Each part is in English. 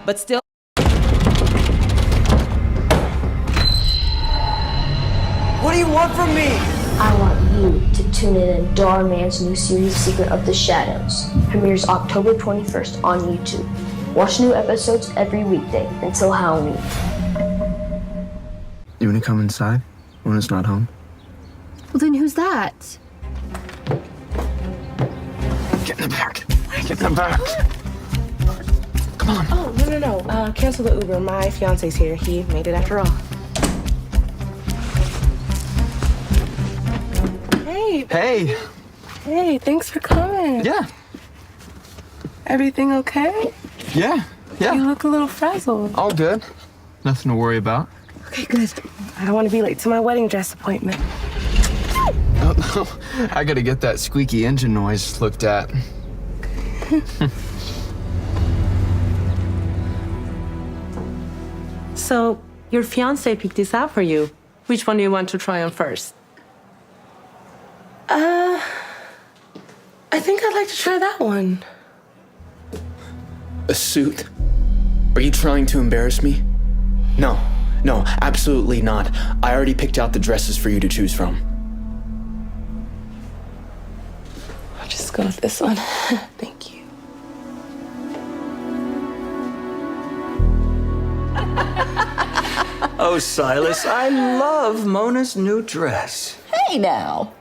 but still. What do you want from me? I want you to tune in Dhar Man's new series, Secret of the Shadows. Premieres October 21st on YouTube. Watch new episodes every weekday until Halloween. You want to come inside when it's not home? Well, then who's that? Get in the back. Get in the back. Come on. Oh, no. Cancel the Uber. My fiance's here. He made it after all. Hey. Hey, thanks for coming. Yeah. Everything okay? Yeah. You look a little frazzled. All good. Nothing to worry about. Okay, good. I don't want to be late to my wedding dress appointment. Oh, no. I gotta get that squeaky engine noise looked at. So, your fiancé picked this out for you. Which one do you want to try on first? I think I'd like to try that one. A suit? Are you trying to embarrass me? No, absolutely not. I already picked out the dresses for you to choose from. I'll just go with this one. Thank you. Oh, Silas, I love Mona's new dress. Hey now.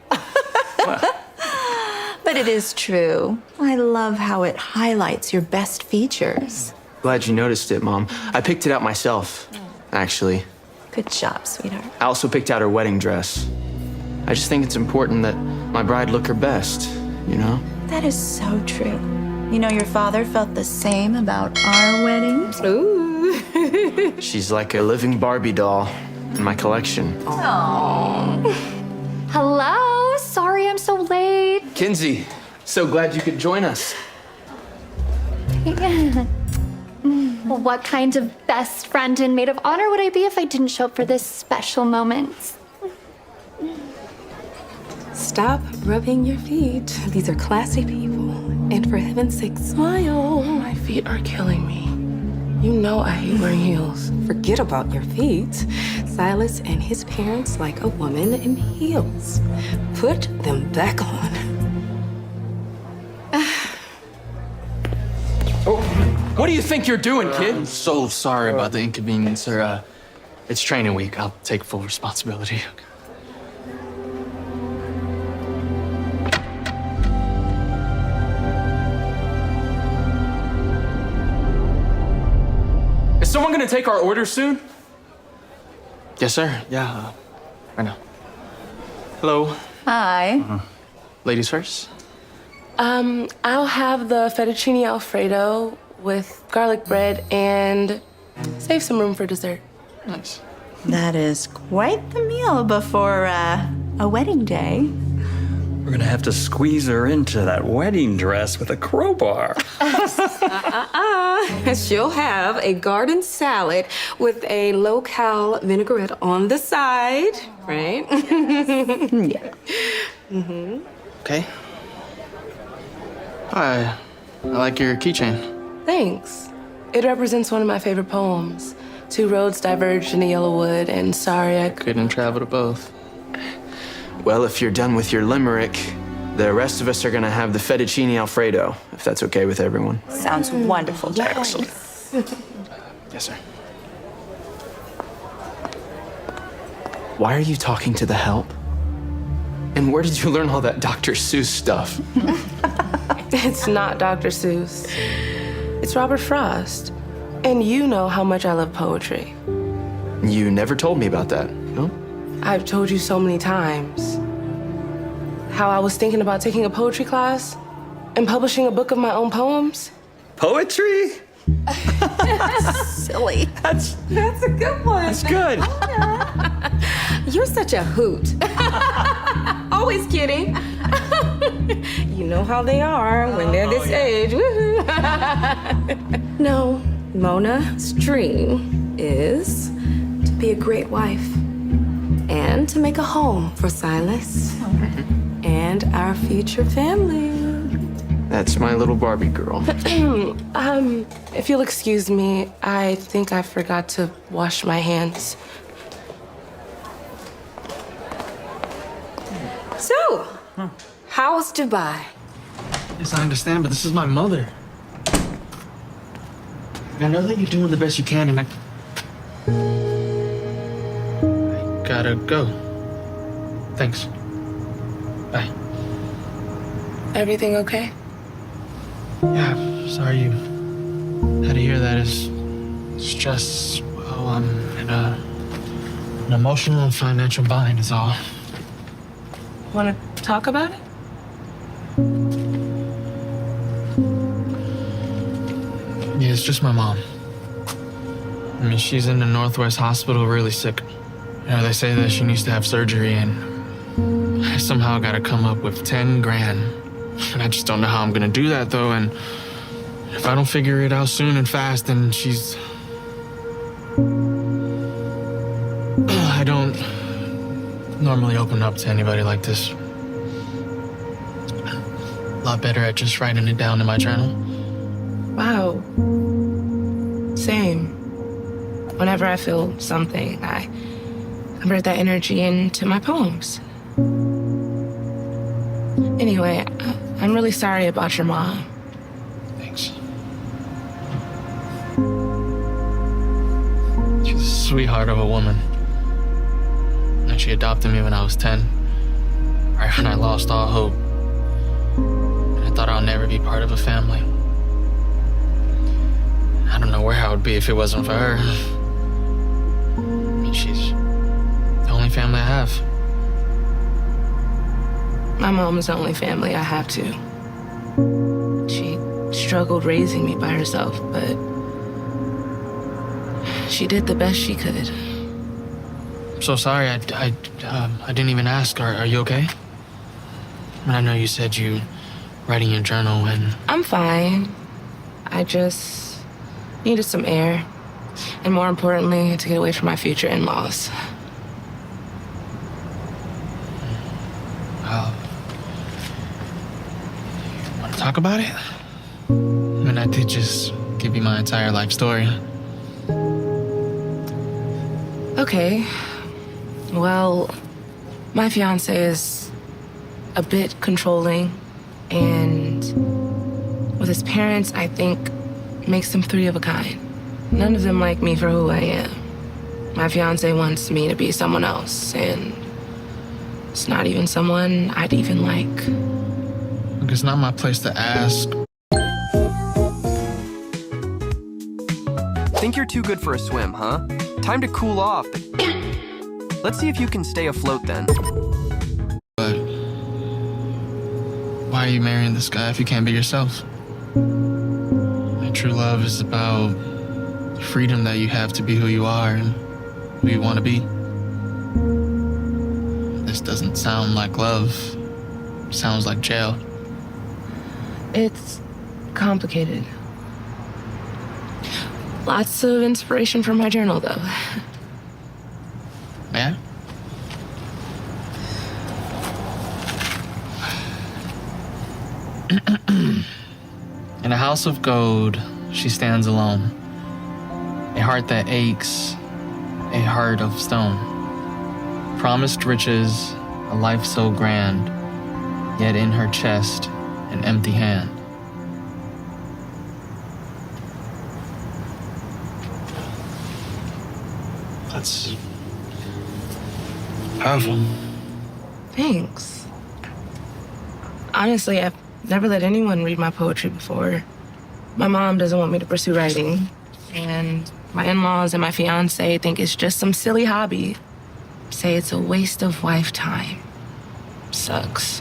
But it is true. I love how it highlights your best features. Glad you noticed it, Mom. I picked it out myself, actually. Good job, sweetheart. I also picked out her wedding dress. I just think it's important that my bride look her best, you know? That is so true. You know, your father felt the same about our wedding. Ooh. She's like a living Barbie doll in my collection. Hello? Sorry I'm so late. Kinsey, so glad you could join us. Well, what kind of best friend and maid of honor would I be if I didn't show up for this special moment? Stop rubbing your feet. These are classy people. And for heaven's sake, smile. My feet are killing me. You know I hate wearing heels. Forget about your feet. Silas and his parents like a woman in heels. Put them back on. What do you think you're doing, kid? I'm so sorry about the inconvenience, sir. It's training week. I'll take full responsibility. Is someone gonna take our order soon? Yes, sir. Yeah, right now. Hello. Hi. Ladies first. I'll have the fettuccine Alfredo with garlic bread and save some room for dessert. Nice. That is quite the meal before a wedding day. We're gonna have to squeeze her into that wedding dress with a crowbar. She'll have a garden salad with a low-cal vinaigrette on the side, right? Yeah. Okay. I like your keychain. Thanks. It represents one of my favorite poems. Two roads diverged in a yellow wood, and sorry I could. Couldn't travel to both. Well, if you're done with your limerick, the rest of us are gonna have the fettuccine Alfredo, if that's okay with everyone. Sounds wonderful, Jackson. Yes, sir. Why are you talking to the help? And where did you learn all that Dr. Seuss stuff? It's not Dr. Seuss. It's Robert Frost. And you know how much I love poetry. You never told me about that, no? I've told you so many times how I was thinking about taking a poetry class and publishing a book of my own poems. Poetry? Silly. That's That's a good one. that's good. You're such a hoot. Always kidding. You know how they are when they're this age. Woohoo. No, Mona's dream is to be a great wife and to make a home for Silas and our future family. That's my little Barbie girl. If you'll excuse me, I think I forgot to wash my hands. So, how's Dubai? Yes, I understand, but this is my mother. I know that you're doing the best you can, and I gotta go. Thanks. Bye. Everything okay? Yeah, sorry you had to hear that. It's just, well, I'm in an emotional and financial bind is all. Want to talk about it? Yeah, it's just my mom. I mean, she's in the Northwest Hospital really sick. You know, they say that she needs to have surgery, and I somehow gotta come up with 10 grand. And I just don't know how I'm gonna do that, though, and if I don't figure it out soon and fast, then she's... I don't normally open up to anybody like this. A lot better at just writing it down in my journal. Wow. Same. Whenever I feel something, I convert that energy into my poems. Anyway, I'm really sorry about your mom. Thanks. She's a sweetheart of a woman. And she adopted me when I was 10, right when I lost all hope. And I thought I'll never be part of a family. I don't know where I would be if it wasn't for her. I mean, she's the only family I have. My mom is the only family I have, too. She struggled raising me by herself, but she did the best she could. I'm so sorry, I didn't even ask. Are you okay? I mean, I know you said you writing your journal and... I'm fine. I just needed some air. And more importantly, to get away from my future in-laws. Want to talk about it? I mean, I did just give you my entire life story. Okay. Well, my fiance is a bit controlling, and with his parents, I think makes them three of a kind. None of them like me for who I am. My fiance wants me to be someone else, and it's not even someone I'd even like. Look, it's not my place to ask. Think you're too good for a swim, huh? Time to cool off. Let's see if you can stay afloat then. But why are you marrying this guy if you can't be yourself? And true love is about the freedom that you have to be who you are and who you want to be. This doesn't sound like love. It sounds like jail. It's complicated. Lots of inspiration from my journal, though. Yeah? In a house of gold, she stands alone. A heart that aches, a heart of stone. Promised riches, a life so grand, yet in her chest, an empty hand. That's powerful. Thanks. Honestly, I've never let anyone read my poetry before. My mom doesn't want me to pursue writing, and my in-laws and my fiance think it's just some silly hobby. Say it's a waste of wife time. Sucks.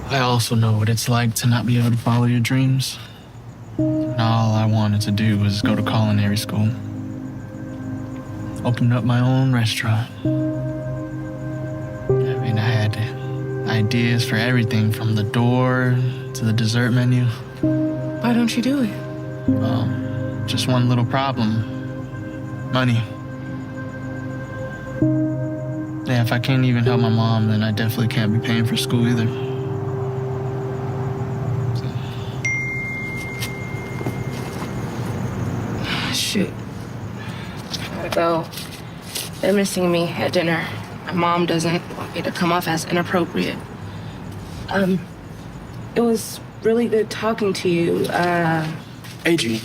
I also know what it's like to not be able to follow your dreams. And all I wanted to do was go to culinary school. Open up my own restaurant. I mean, I had ideas for everything from the door to the dessert menu. Why don't you do it? Just one little problem. Money. Yeah, if I can't even help my mom, then I definitely can't be paying for school either. shoot. Gotta go. They're missing me at dinner. My mom doesn't want me to come off as inappropriate. It was really good talking to you. Adrian.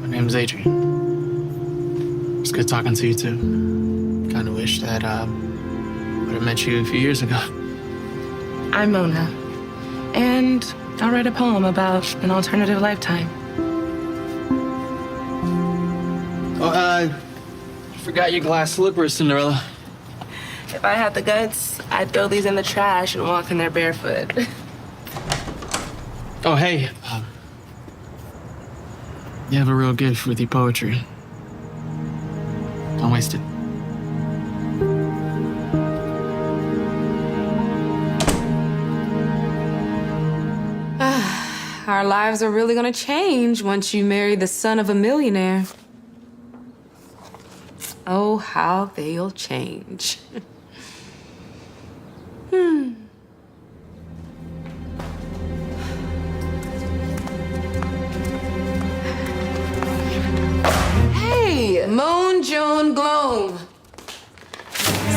My name's Adrian. It's good talking to you, too. Kind of wish that would have met you a few years ago. I'm Mona, and I'll write a poem about an alternative lifetime. Oh, you forgot your glass slippers, Cinderella. If I had the guts, I'd throw these in the trash and walk in there barefoot. Oh, hey. You have a real gift with your poetry. Don't waste it. Our lives are really gonna change once you marry the son of a millionaire. Oh, how they'll change. Hey, Moon, June, Gloom.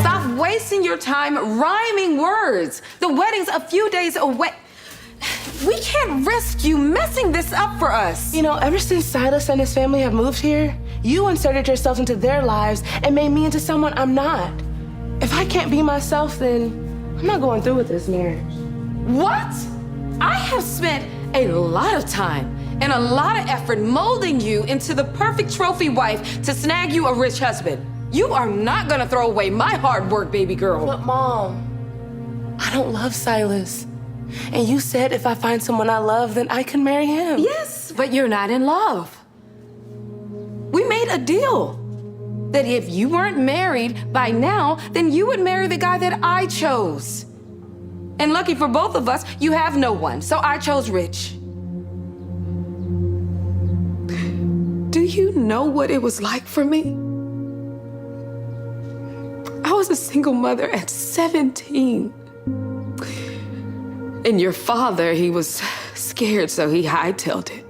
Stop wasting your time rhyming words. The wedding's a few days away. We can't risk you messing this up for us. You know, ever since Silas and his family have moved here, you inserted yourself into their lives and made me into someone I'm not. If I can't be myself, then I'm not going through with this marriage. What? I have spent a lot of time and a lot of effort molding you into the perfect trophy wife to snag you a rich husband. You are not gonna throw away my hard work, baby girl. But Mom, I don't love Silas. And you said if I find someone I love, then I can marry him. Yes, but you're not in love. We made a deal that if you weren't married by now, then you would marry the guy that I chose. And lucky for both of us, you have no one, so I chose Rich. Do you know what it was like for me? I was a single mother at 17. And your father, he was scared, so he hightailed it.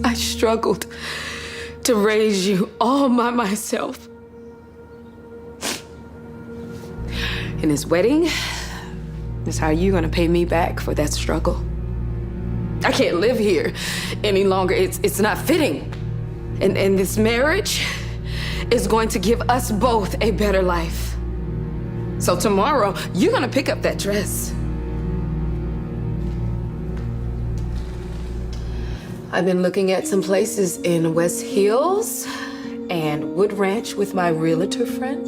I struggled to raise you all by myself. And his wedding is how you're gonna pay me back for that struggle. I can't live here any longer. It's not fitting. And this marriage is going to give us both a better life. So tomorrow, you're gonna pick up that dress. I've been looking at some places in West Hills and Wood Ranch with my realtor friend.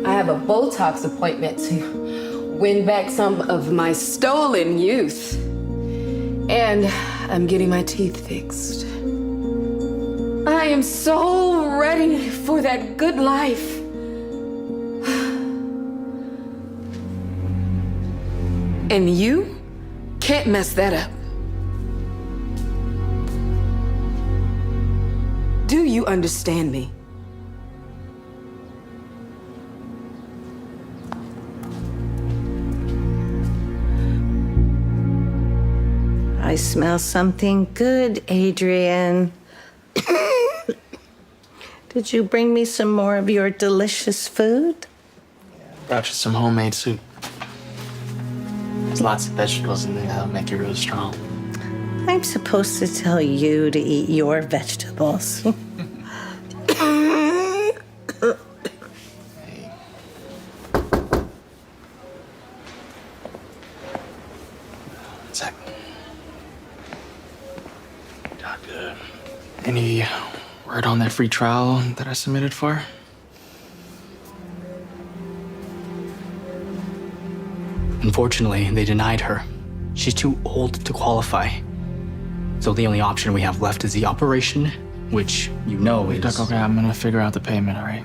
I have a Botox appointment to win back some of my stolen youth. And I'm getting my teeth fixed. I am so ready for that good life. And you can't mess that up. Do you understand me? I smell something good, Adrian. Did you bring me some more of your delicious food? Brought you some homemade soup. There's lots of vegetables in there that'll make you really strong. I'm supposed to tell you to eat your vegetables. Zach. Doc, any word on that free trial that I submitted for? Unfortunately, they denied her. She's too old to qualify. So the only option we have left is the operation, which you know is... Doc, okay, I'm gonna figure out the payment, all right?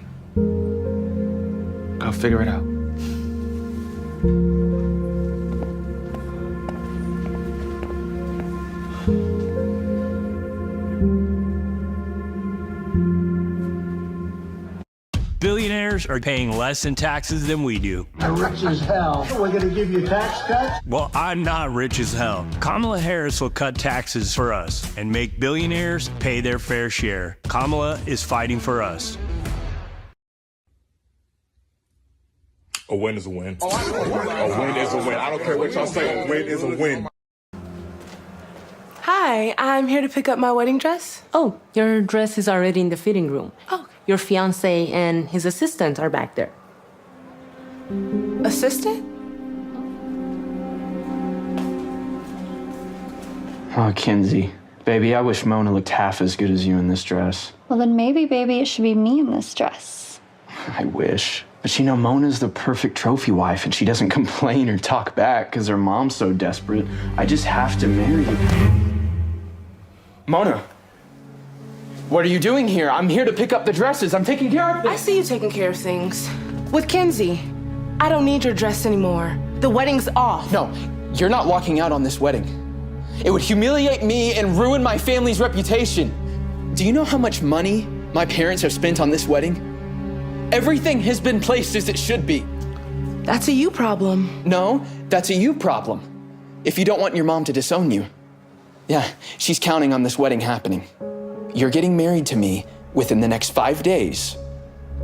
Go figure it out. Billionaires millionaires are paying less in taxes than we do. They're rich as hell. We're going to give you tax cuts? Well, I'm not rich as hell. Kamala Harris will cut taxes for us and make billionaires pay their fair share. Kamala is fighting for us. A win is a win. A win is a win. I don't care what y'all say. A win is a win. Hi, I'm here to pick up my wedding dress. Oh, your dress is already in the fitting room. Oh. Your fiancé and his assistant are back there. Assistant? Oh, Kinsey. Baby, I wish Mona looked half as good as you in this dress. Well, then maybe, baby, it should be me in this dress. I wish. But you know, Mona's the perfect trophy wife, and she doesn't complain or talk back because her mom's so desperate. I just have to marry you. Mona, what are you doing here? I'm here to pick up the dresses. I'm taking care of them. I see you taking care of things. With Kenzie, I don't need your dress anymore. The wedding's off. No, you're not walking out on this wedding. It would humiliate me and ruin my family's reputation. Do you know how much money my parents have spent on this wedding? Everything has been placed as it should be. That's a you problem. No, that's a you problem. If you don't want your mom to disown you. Yeah, she's counting on this wedding happening. You're getting married to me within the next 5 days,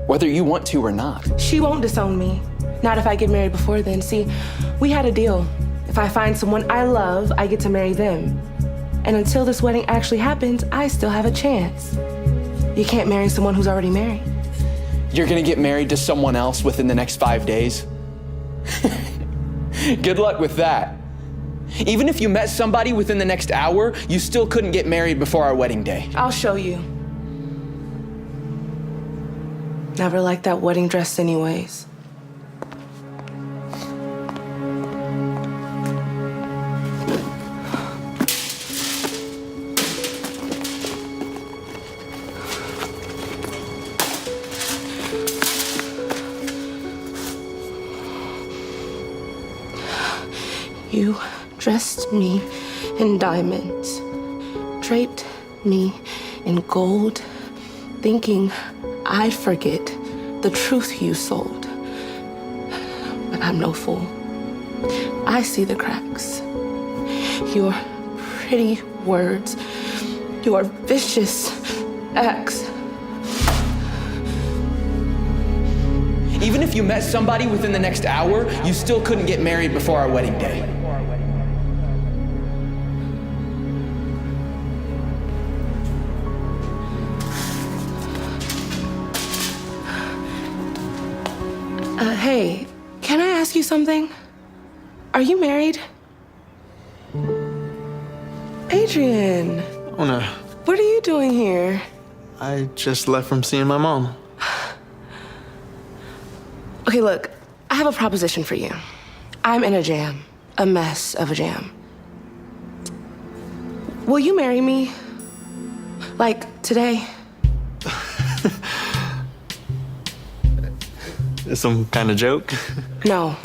whether you want to or not. She won't disown me. Not if I get married before then. See, we had a deal. If I find someone I love, I get to marry them. And until this wedding actually happens, I still have a chance. You can't marry someone who's already married. You're gonna get married to someone else within the next 5 days? Good luck with that. Even if you met somebody within the next hour, you still couldn't get married before our wedding day. I'll show you. Never liked that wedding dress anyways. You dressed me in diamonds, draped me in gold, thinking I'd forget the truth you sold. But I'm no fool. I see the cracks. Your pretty words, your vicious acts. Even if you met somebody within the next hour, you still couldn't get married before our wedding day. Hey, can I ask you something? Are you married? Adrian. Oh, no. What are you doing here? I just left from seeing my mom. Okay, look, I have a proposition for you. I'm in a jam, a mess of a jam. Will you marry me? Like, today? Some kind of joke? No.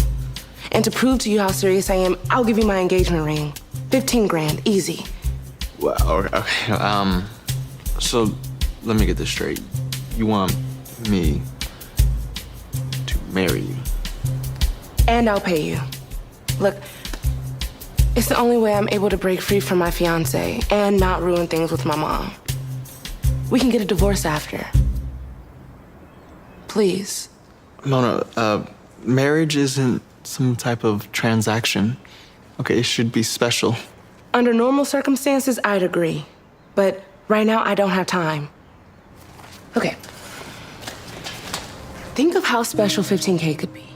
And to prove to you how serious I am, I'll give you my engagement ring. 15 grand, easy. Well, okay. So let me get this straight. You want me to marry you? And I'll pay you. Look, it's the only way I'm able to break free from my fiance and not ruin things with my mom. We can get a divorce after. Please. Mona, marriage isn't some type of transaction. Okay, it should be special. Under normal circumstances, I'd agree. But right now, I don't have time. Okay. Think of how special 15K could be.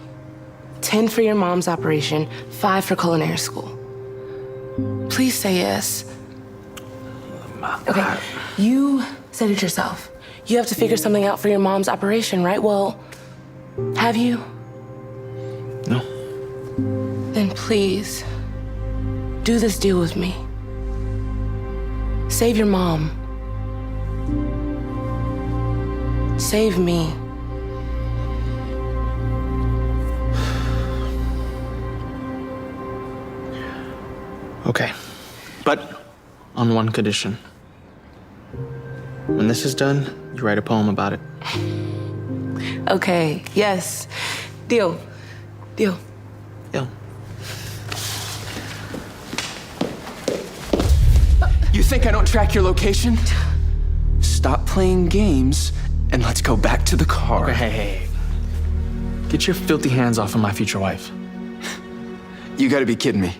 10 for your mom's operation, 5 for culinary school. Please say yes. Okay, you said it yourself. You have to figure something out for your mom's operation, right? Well, have you? No. Then please, do this deal with me. Save your mom. Save me. Okay, but on one condition. When this is done, you write a poem about it. Okay, yes. Deal. Deal. Deal. You think I don't track your location? Stop playing games and let's go back to the car. Okay, hey. Get your filthy hands off of my future wife. You gotta be kidding me.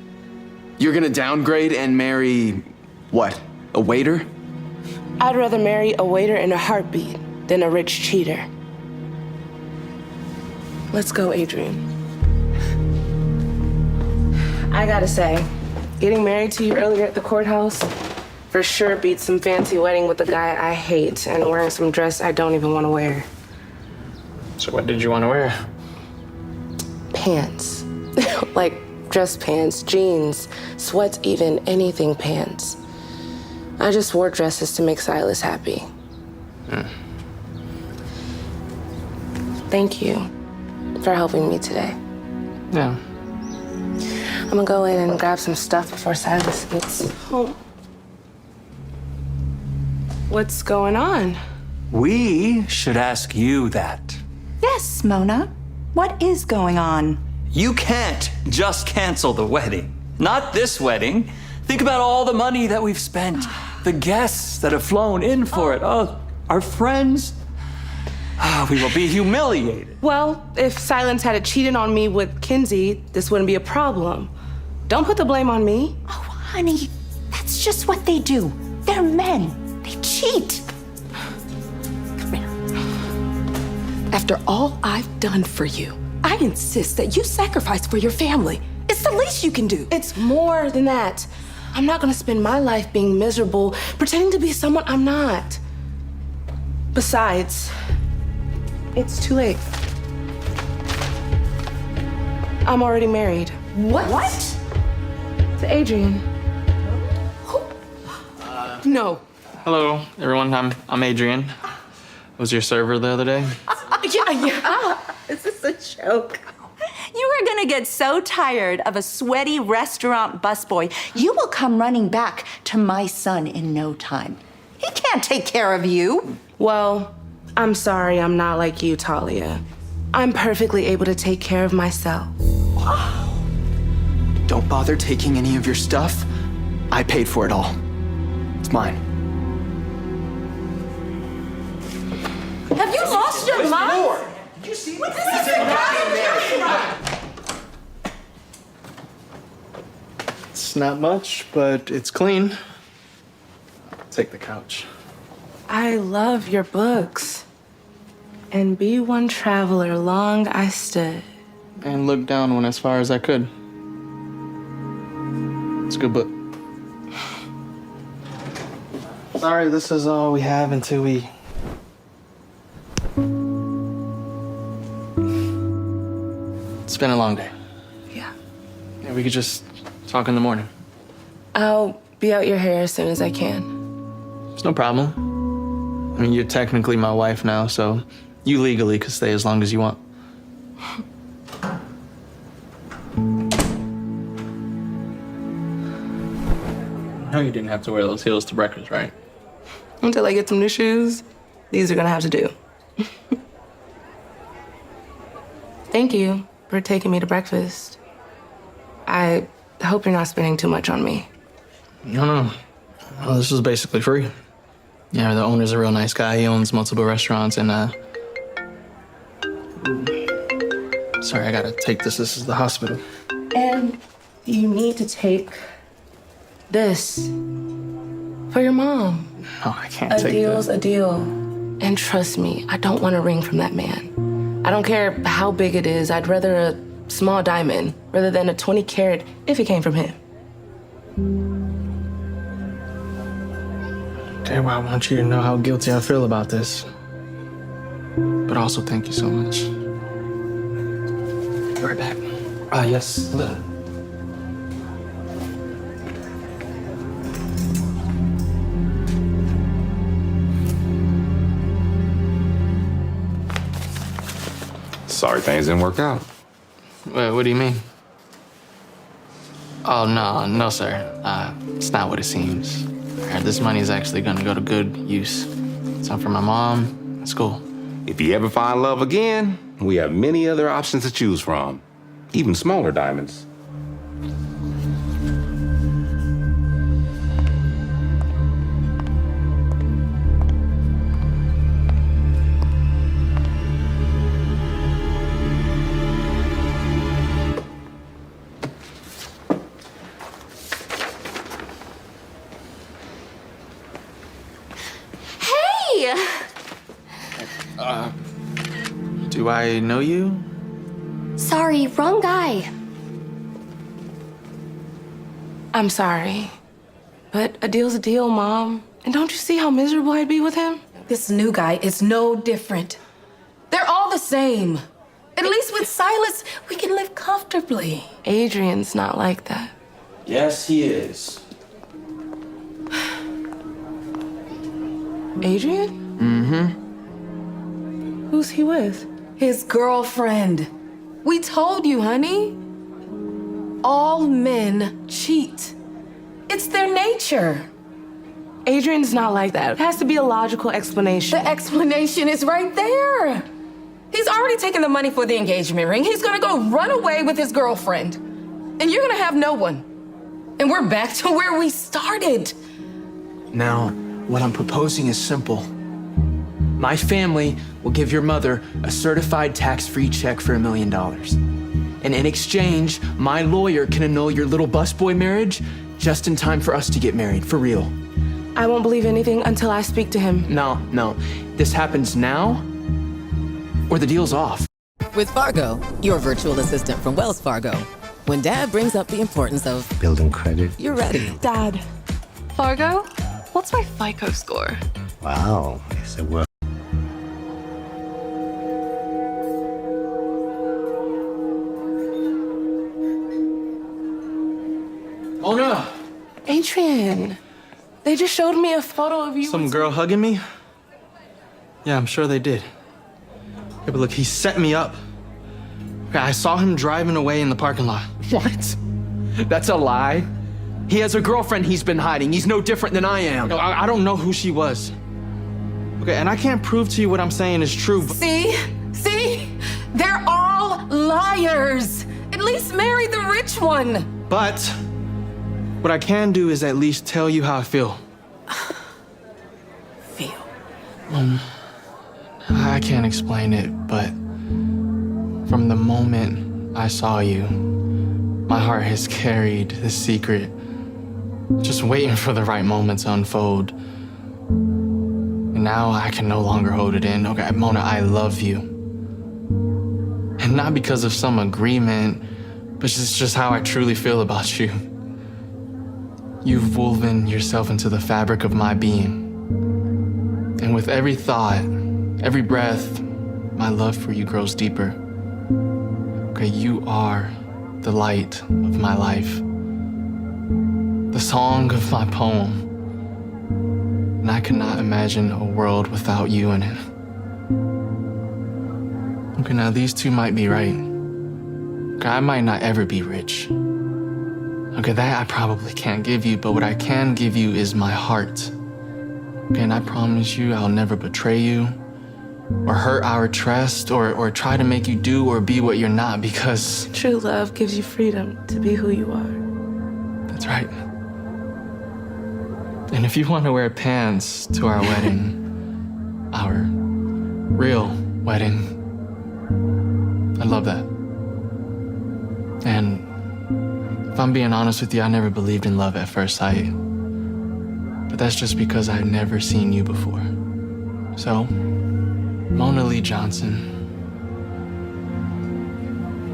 You're gonna downgrade and marry, what, a waiter? I'd rather marry a waiter in a heartbeat than a rich cheater. Let's go, Adrian. I gotta say, getting married to you earlier at the courthouse for sure beats some fancy wedding with a guy I hate and wearing some dress I don't even want to wear. So what did you want to wear? Pants. Like dress pants, jeans, sweats even, anything pants. I just wore dresses to make Silas happy. Thank you for helping me today. Yeah. I'm gonna go in and grab some stuff before Silas gets home. What's going on? We should ask you that. Yes, Mona. What is going on? You can't just cancel the wedding. Not this wedding. Think about all the money that we've spent, the guests that have flown in for it, our friends. We will be humiliated. Well, if Silence had cheated on me with Kinsey, this wouldn't be a problem. Don't put the blame on me. Oh, honey, that's just what they do. They're men. They cheat. Come here. After all I've done for you, I insist that you sacrifice for your family. It's the least you can do. It's more than that. I'm not gonna spend my life being miserable, pretending to be someone I'm not. Besides, it's too late. I'm already married. What? To Adrian. No. Hello, everyone. I'm Adrian. I was your server the other day. Yeah. Is this a joke? You are gonna get so tired of a sweaty restaurant busboy, you will come running back to my son in no time. He can't take care of you. Well, I'm sorry I'm not like you, Talia. I'm perfectly able to take care of myself. Don't bother taking any of your stuff. I paid for it all. It's mine. Have you lost your mind? Did you see what this is? It's not much, but it's clean. Take the couch. I love your books. And be one traveler long I stood. And look down one as far as I could. It's a good book. Sorry, this is all we have until we... It's been a long day. Yeah. Yeah, we could just talk in the morning. I'll be out your hair as soon as I can. It's no problem. I mean, you're technically my wife now, so you legally could stay as long as you want. No, you didn't have to wear those heels to breakfast, right? Until I get some new shoes, these are gonna have to do. Thank you for taking me to breakfast. I hope you're not spending too much on me. No. Well, this was basically free. Yeah, the owner's a real nice guy. He owns multiple restaurants and, Sorry, I gotta take this. This is the hospital. And you need to take this for your mom. No, I can't A take deal's that. a deal. And trust me, I don't want a ring from that man. I don't care how big it is. I'd rather a small diamond rather than a 20 carat if it came from him. Okay, well, I want you to know how guilty I feel about this. But also, thank you so much. Be right back. Yes. Sorry things didn't work out. Wait, what do you mean? Oh, no, sir. It's not what it seems. This money is actually gonna go to good use. Some for my mom, school. If you ever find love again, we have many other options to choose from, even smaller diamonds. Do I know you? Sorry, wrong guy. I'm sorry. But a deal's a deal, Mom. And don't you see how miserable I'd be with him? This new guy is no different. They're all the same. At least with Silas, we can live comfortably. Adrian's not like that. Yes, he is. Adrian? Mm-hmm. Who's he with? His girlfriend. We told you, honey. All men cheat. It's their nature. Adrian's not like that. It has to be a logical explanation. The explanation is right there. He's already taken the money for the engagement ring. He's gonna go run away with his girlfriend. And you're gonna have no one. And we're back to where we started. Now, what I'm proposing is simple. My family will give your mother a certified tax-free check for $1 million. And in exchange, my lawyer can annul your little busboy marriage just in time for us to get married, for real. I won't believe anything until I speak to him. No. This happens now, or the deal's off. With Fargo, your virtual assistant from Wells Fargo. When Dad brings up the importance of building credit, you're ready. Dad. Fargo? What's my FICO score? Wow, it's a work. Oh no! Adrian, they just showed me a photo of you. Some girl hugging me? Yeah, I'm sure they did. Yeah, but look, he set me up. Okay, I saw him driving away in the parking lot. What? That's a lie. He has a girlfriend he's been hiding. He's no different than I am. No, I don't know who she was. Okay, and I can't prove to you what I'm saying is true, but... See? They're all liars. At least marry the rich one. But what I can do is at least tell you how I feel. I can't explain it, but from the moment I saw you, my heart has carried this secret, just waiting for the right moment to unfold. And now I can no longer hold it in. Okay, Mona, I love you. And not because of some agreement, but it's just how I truly feel about you. You've woven yourself into the fabric of my being. And with every thought, every breath, my love for you grows deeper. Okay, you are the light of my life, the song of my poem. And I cannot imagine a world without you in it. Okay, now these two might be right. Okay, I might not ever be rich. Okay, that I probably can't give you, but what I can give you is my heart. Okay, and I promise you I'll never betray you or hurt our trust or try to make you do or be what you're not, because true love gives you freedom to be who you are. That's right. And if you want to wear pants to our wedding, our real wedding, I love that. And if I'm being honest with you, I never believed in love at first sight. But that's just because I'd never seen you before. So, Mona Lee Johnson,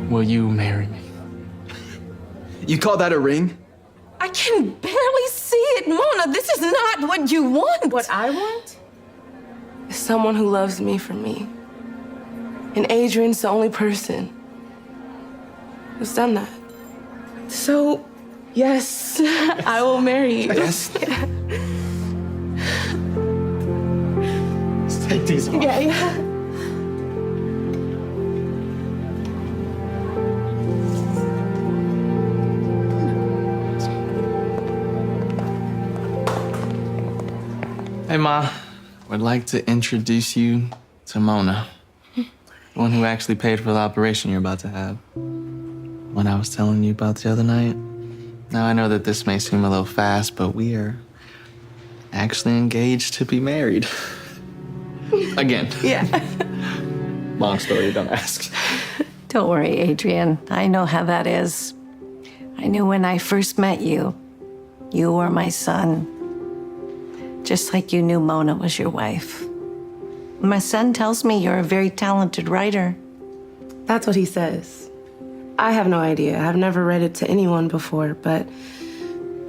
will you marry me? You call that a ring? I can barely see it, Mona. This is not what you want. What I want is someone who loves me for me. And Adrian's the only person who's done that. So, yes, I will marry you. Yes. Let's take these off. Yeah. Hey, Ma. Would like to introduce you To Mona. The one who actually paid for the operation you're about to have. When I was telling you about the other night. Now, I know that this may seem a little fast, but we are actually engaged to be married. Again. Yeah. Long story, don't ask. Don't worry, Adrian. I know how that is. I knew when I first met you, you were my son. Just like you knew Mona was your wife. My son tells me you're a very talented writer. That's what he says. I have no idea. I've never read it to anyone before, but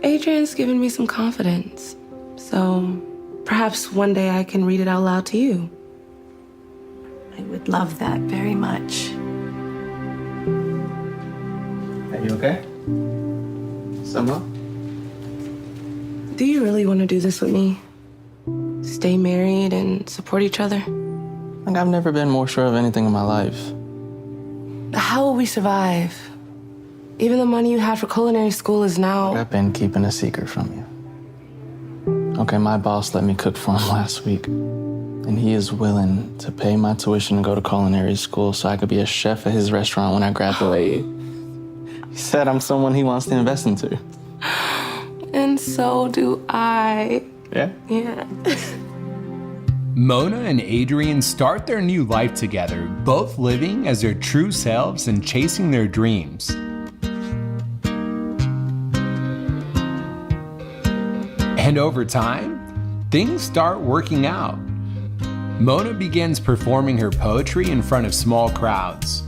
Adrian's given me some confidence. So perhaps one day I can read it out loud to you. I would love that very much. Are you okay? Summer? Do you really want to do this with me? Stay married and support each other? Like, I've never been more sure of anything in my life. How will we survive? Even the money you had for culinary school is now... I've been keeping a secret from you. Okay, my boss let me cook for him last week. And he is willing to pay my tuition to go to culinary school so I could be a chef at his restaurant when I graduate. He said I'm someone he wants to invest into. And so do I. Yeah? Yeah. Mona and Adrian start their new life together, both living as their true selves and chasing their dreams. And over time, things start working out. Mona begins performing her poetry in front of small crowds.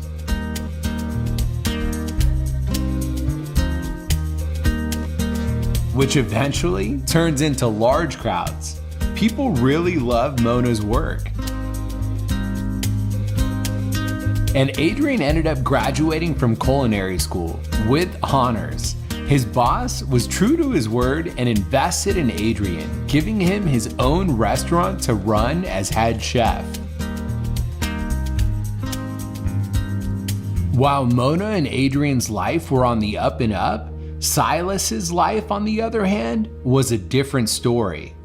Which eventually turns into large crowds. People really love Mona's work. And Adrian ended up graduating from culinary school with honors. His boss was true to his word and invested in Adrian, giving him his own restaurant to run as head chef. While Mona and Adrian's life were on the up and up, Silas's life, on the other hand, was a different story.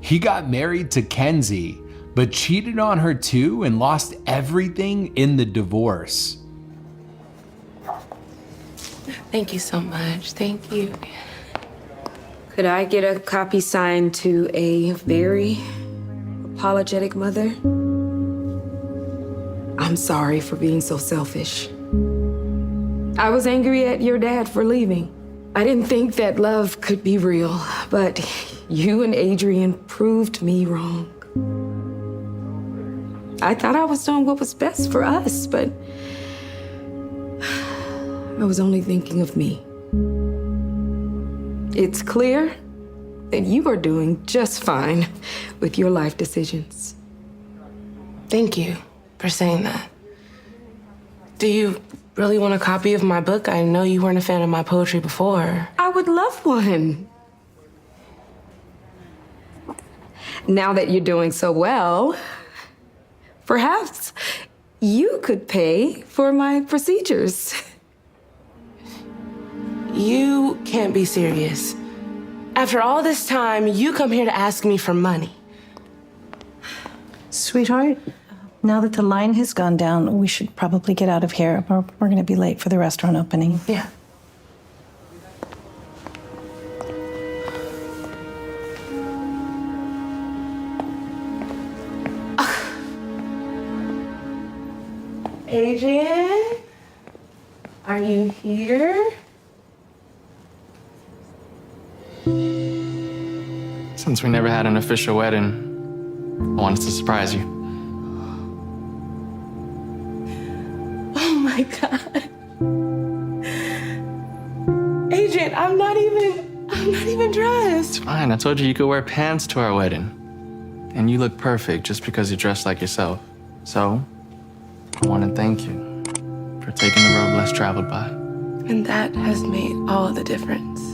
He got married to Kenzie, but cheated on her too and lost everything in the divorce. Thank you so much. Thank you. Could I get a copy signed to a very apologetic mother? I'm sorry for being so selfish. I was angry at your dad for leaving. I didn't think that love could be real, but you and Adrian proved me wrong. I thought I was doing what was best for us, but I was only thinking of me. It's clear that you are doing just fine with your life decisions. Thank you for saying that. Do you really want a copy of my book? I know you weren't a fan of my poetry before. I would love one. Now that you're doing so well, perhaps you could pay for my procedures. You can't be serious. After all this time, you come here to ask me for money. Sweetheart, now that the line has gone down, we should probably get out of here. We're going to be late for the restaurant opening. Yeah. Adrian, are you here? Since we never had an official wedding, I wanted to surprise you. Oh my God. Adrian, I'm not even dressed. It's fine. I told you could wear pants to our wedding. And you look perfect just because you're dressed like yourself. So, I want to thank you for taking the road less traveled by. And that has made all the difference.